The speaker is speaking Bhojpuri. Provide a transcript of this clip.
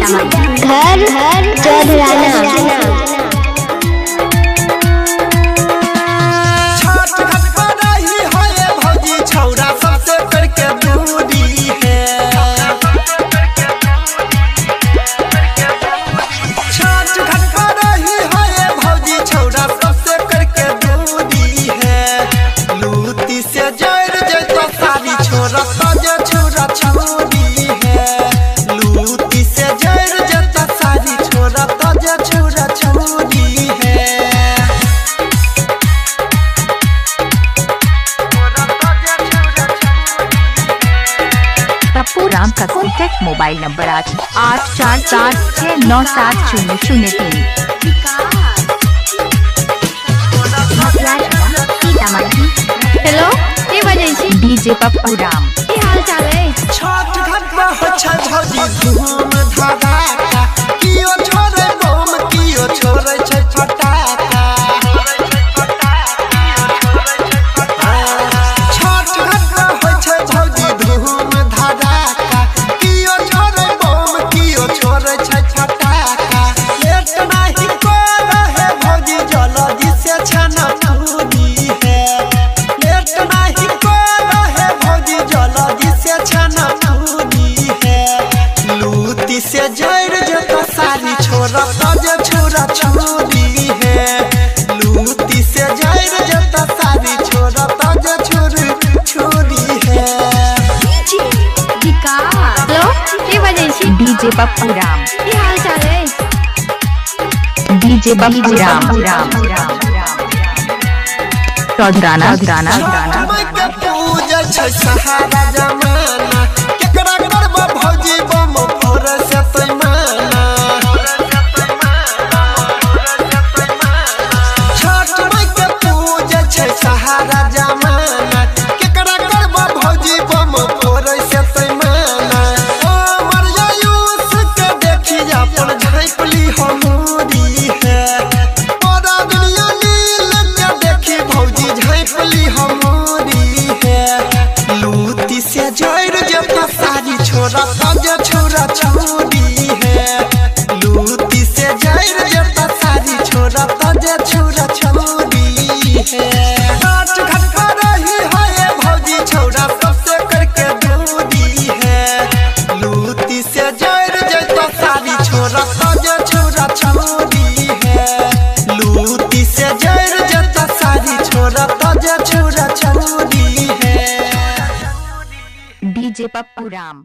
घर घर चौधराना। राम का कॉन्टैक्ट मोबाइल नंबर 8446970003। हेलो के बजै छी? डीजे पप्पू राम। की हाल चाल है? छठ घाट पर हो छै भौजी धूम धड़ाका, कियो छोड़े बम कियो छोड़े छै फटाका। छठ घाट पर हो छै भौजी धूम धड़ाका, कियो छोड़े बम कियो छोड़े छै फटाका। लेट नाही करे है भौजी जल्दी से छना पूरी है। लेट नाही करे है भौजी जल्दी से छना पूरी है। लूटी से जड़ जता सारी छोरा ताजे छोरा छुरी है। लूटी से जड़ जता सारी छोरा ताजे छोरी छुरी है। हेलो के बजै छी? डीजे पप्पू राम। की हाल चाल है? डीजे पप्पू राम। चौधराना। समय के पूजा छै सहारा जमाना, केकरा करबा भौजी बम फोड़े से पैमाना। छठ माई के पूजा छै सहारा जमाना, केकरा करबा भौजी बम फोड़े से पैमाना। ओ मरियायूस के देखी अपन झाँपली हमूरी है। पूरा दुनिया नील के देखी भौजी झाँपली हमूरी है। लूटी से जड़ जता सारी छोरा ताजे छोरा छुरी है। लूटी से जड़ जता सारी छोरा ताजे छोरा छुरी है। घाट घाट पर रही है भौजी छोरा सबसे करके दूरी है। लूटी से जड़ जता सारी छोरा ताजे छोरा छुरी है। लूटी से जड़ जता सारी छोरा ताजे छोरा छुरी है। डीजे पप्पू राम।